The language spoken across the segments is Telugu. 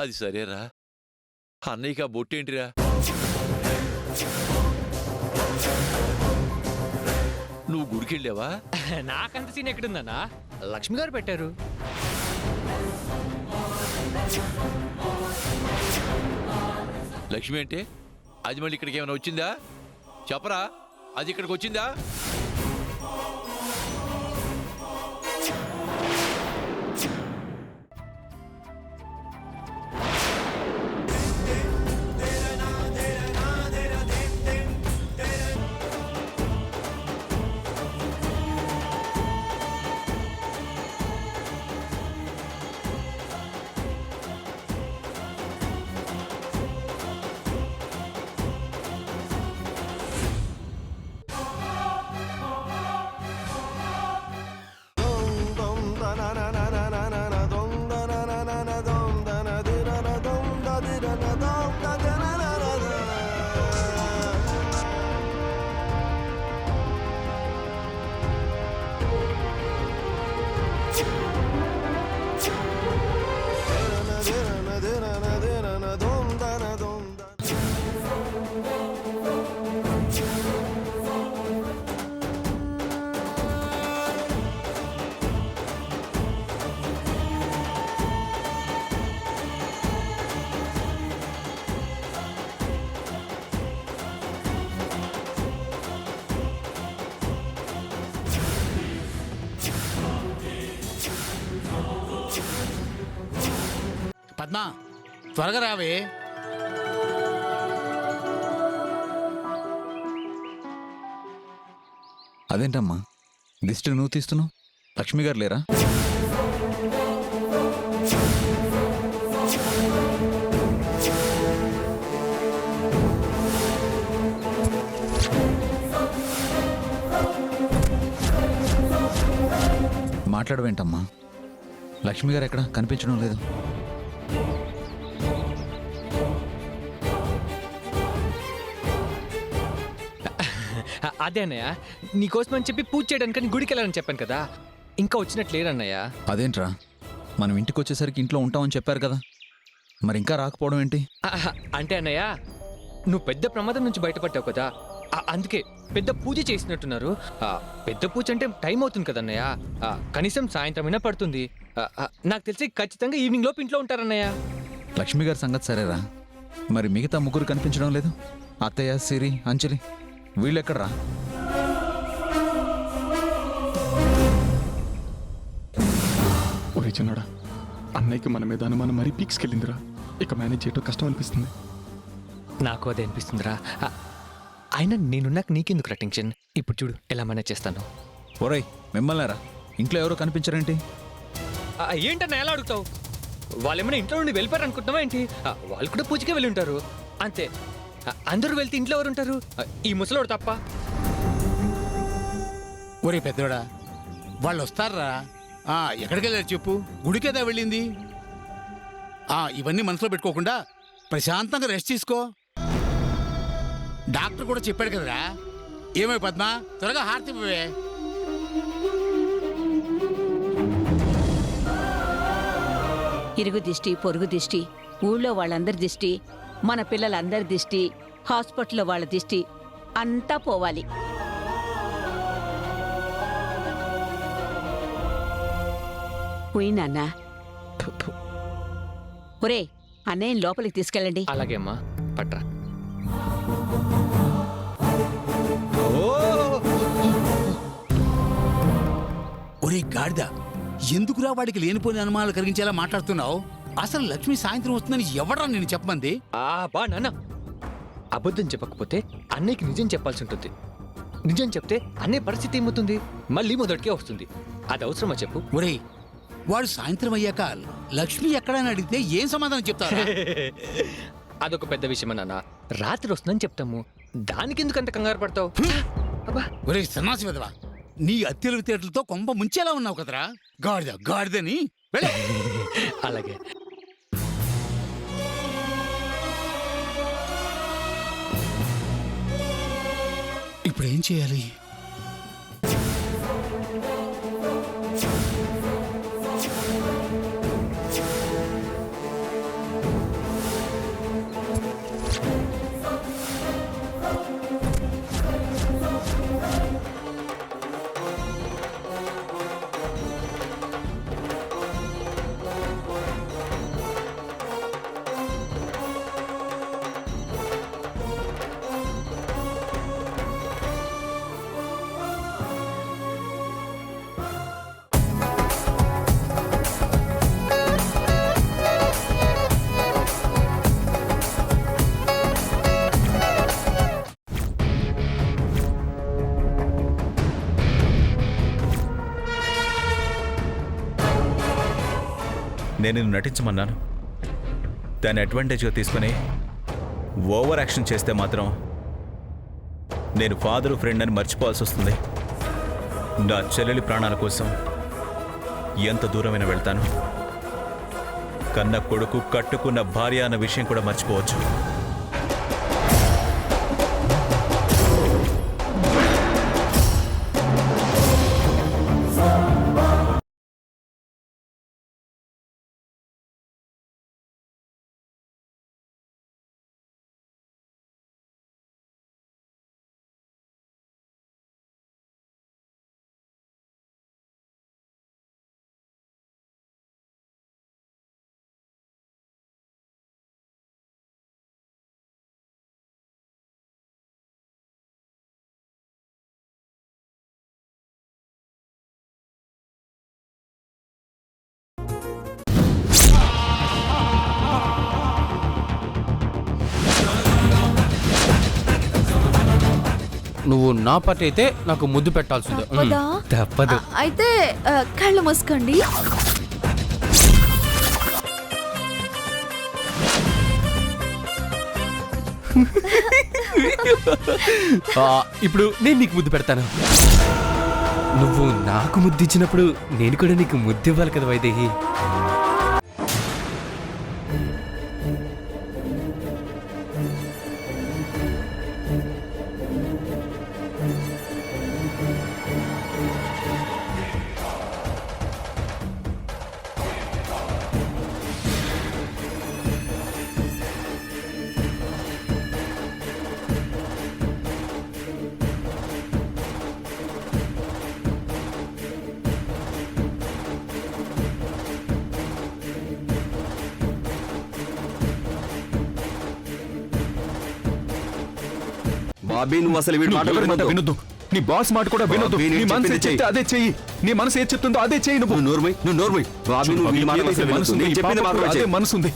అది సరేరా, అన్నయ్యకి ఆ బొట్టేంటిరా? నువ్వు గుడికెళ్ళావా? నాకంత సీన్ ఎక్కడుందన్నా, లక్ష్మి గారు పెట్టారు. లక్ష్మి అంటే అది మళ్ళీ ఇక్కడికి ఏమైనా వచ్చిందా? చెప్పరా, అది ఇక్కడికి వచ్చిందా? పద్మా, త్వరగా రావే. అదేంటమ్మా దిష్టి నువ్వు తీస్తున్నావు? లక్ష్మి గారు లేరా? మాట్లాడవేంటమ్మా? లక్ష్మి గారు ఎక్కడ కనిపించడం లేదు? అదే అన్నయ్య, నీకోసమని చెప్పి పూజ చేయడానికని గుడికి వెళ్ళాలని చెప్పాను కదా, ఇంకా వచ్చినట్లు లేరన్నయ్య. అదేంట్రా, మనం ఇంటికి వచ్చేసరికి ఇంట్లో ఉంటామని చెప్పారు కదా, మరి ఇంకా రాకపోవడం ఏంటి? అంటే అన్నయ్య, నువ్వు పెద్ద ప్రమాదం నుంచి బయటపడ్డావు కదా, అందుకే పెద్ద పూజ చేసినట్టున్నారు. పెద్ద పూజ అంటే టైం అవుతుంది కదన్నయ్య, కనీసం సాయంత్రమైనా పడుతుంది. నాకు తెలిసి ఖచ్చితంగా ఈవినింగ్ లోపు ఇంట్లో ఉంటారన్నయ్య. లక్ష్మి గారి సంగతి సరేరా, మరి మిగతా ముగ్గురు కనిపించడం లేదు? అత్తయ్య, సిరి, అంజలి వీళ్ళెక్కడరా? ఒరే చిన్నడా, అన్నయ్యకి మన మీద అనుమానం మరీ పీక్స్కెళ్ళిందిరా. ఇక మేనేజ్ చేయటం కష్టం అనిపిస్తుంది. నాకు అదే అనిపిస్తుందిరా. అయినా నేనున్నాక నీకెందుకు రా టెన్షన్? ఇప్పుడు చూడు ఎలా మేనేజ్ చేస్తాను. ఒరేయ్ మిమ్మల్నేరా, ఇంట్లో ఎవరో కనిపించారేంటి? ఏంటన్నా ఎలా అడుగుతావు? వాళ్ళు ఏమైనా ఇంట్లో నుండి వెళ్ళిపోయారు అనుకుంటున్నావా ఏంటి? వాళ్ళు కూడా పూజకే వెళ్ళి ఉంటారు అంతే. అందరూ వెళ్తే ఇంట్లో ఎవరు ఉంటారు? ఈ ముసలోడు తప్ప. ఒరే పెద్దోడా, వాళ్ళు వస్తారా? ఎక్కడికి వెళ్ళారు చెప్పు? గుడికేదా వెళ్ళింది? ఇవన్నీ మనసులో పెట్టుకోకుండా ప్రశాంతంగా రెస్ట్ తీసుకో. డాక్టర్ కూడా చెప్పాడు కదరా. ఏమై పద్మ, త్వరగా హారతి ఇవ్వవే. ఇరుగు దిష్టి, పొరుగు దిష్టి, ఊళ్ళో వాళ్ళందరి దిష్టి, మన పిల్లలందరి దిష్టి, హాస్పిటల్లో వాళ్ళ దిష్టి అంతా పోవాలి. పోయినాన్నా? ఒరే, అన్నయ్య లోపలికి తీసుకెళ్ళండి. అలాగే అమ్మా, పట్రా. ఒరే గాడిద, ఎందుకురా వాడికి లేనిపోయిన అనుమానాలు కలిగించేలా మాట్లాడుతున్నావు? అసలు లక్ష్మి సాయంత్రం వస్తుందని ఎవడరా నేను చెప్పమంది? బా నాన్న, అబద్ధం చెప్పకపోతే అన్నయ్యకి నిజం చెప్పాల్సి ఉంటుంది. నిజం చెప్తే అన్నయ్య పరిస్థితి ఏమవుతుంది? మళ్ళీ మొదటికే వస్తుంది. అది అవసరమా చెప్పు? ఒరే, వాడు సాయంత్రం అయ్యాక లక్ష్మి ఎక్కడని అడిగితే ఏం సమాధానం చెప్తారా? అదొక పెద్ద విషయమా నాన్న. రాత్రి వస్తుందని చెప్తాము, దానికి ఎందుకు అంత కంగారు పడతావు? ఒరే సన్నాసి వెదవా, నీ అత్యలివితేటలతో కొంప ముంచేలా ఉన్నావు కదరా. గాడిద గాడిదని. అలాగే. ఇప్పుడు ఏం చేయాలి? నేను నిన్ను నటించమన్నాను. దాన్ని అడ్వాంటేజ్గా తీసుకుని ఓవర్ యాక్షన్ చేస్తే మాత్రం నేను ఫాదరు ఫ్రెండ్ అని మర్చిపోవాల్సి వస్తుంది. నా చెల్లెలి ప్రాణాల కోసం ఎంత దూరమైనా వెళ్తాను. కన్న కొడుకు కట్టుకున్న భార్య అన్న విషయం కూడా మర్చిపోవచ్చు. నువ్వు నా పార్టీ అయితే నాకు ముద్దు పెట్టాల్సిందే. తప్పదా? తప్పదు. అయితే కళ్ళు మూసుకోండి. ఇప్పుడు నేను నీకు ముద్దు పెడతాను. నువ్వు నాకు ముద్దు ఇచ్చినప్పుడు నేను కూడా నీకు ముద్దు ఇవ్వాలి కదా వైదేహి. బాబీ నువ్వు అసలు వీడి మాట వినొద్దు. నీ బాస్ మాట కూడా వినొద్దు. నీ మనసు ఏది చెప్తే అదే చెయ్యి. నీ మనసు ఏది చెప్తుందో అదే చెయ్యి. నువ్వు నోర్మై. బాబీ నువ్వు వీడి మాట అసలు వినొద్దు. నేను చెప్పింది మాత్రమే చెయ్యి. మనసు ఉంది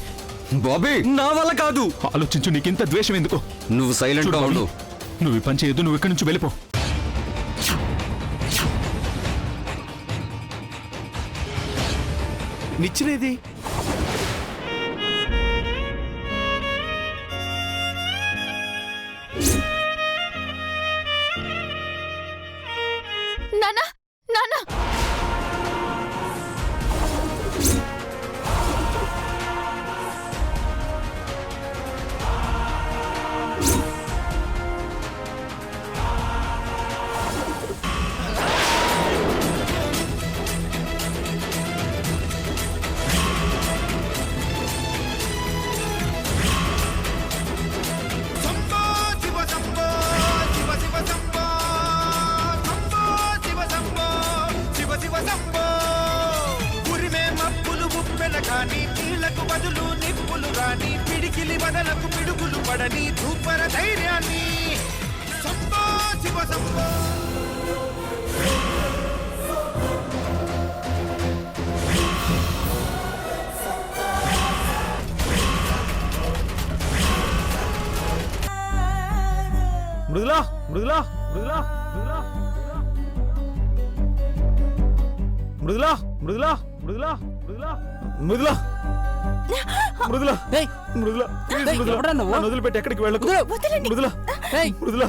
బాబీ. నా వల్ల కాదు. ఆలోచించు. నీకింత ద్వేషం ఎందుకు? నువ్వు సైలెంట్ గా ఉండు. నువ్వు ఈ పని చేయొద్దు. నువ్వు ఇక్కడి నుంచి వెళ్ళిపో. నిచ్చినేది నానా నానా నీళ్లకు బదులు నిప్పులు రాని పిడికిలి బదలకు పిడుగులు పడని ధూపర ధైర్యాన్ని సంబో శివ సంబో. మృదులా మృదులా మృదులా మృదులా మృదులా మృదులా మృదులా మృదులా మృదులా మృదులా మృదులా నన్ను వదిలిపెట్టి ఎక్కడికి వెళ్ళకు. మృదులా మృదులా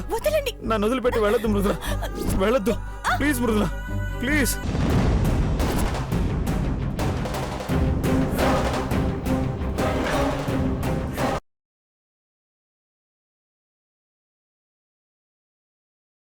నన్ను వదిలిపెట్టి వెళ్ళొద్దు. మృదులా వెళ్ళొద్దు ప్లీజ్. Mridula please.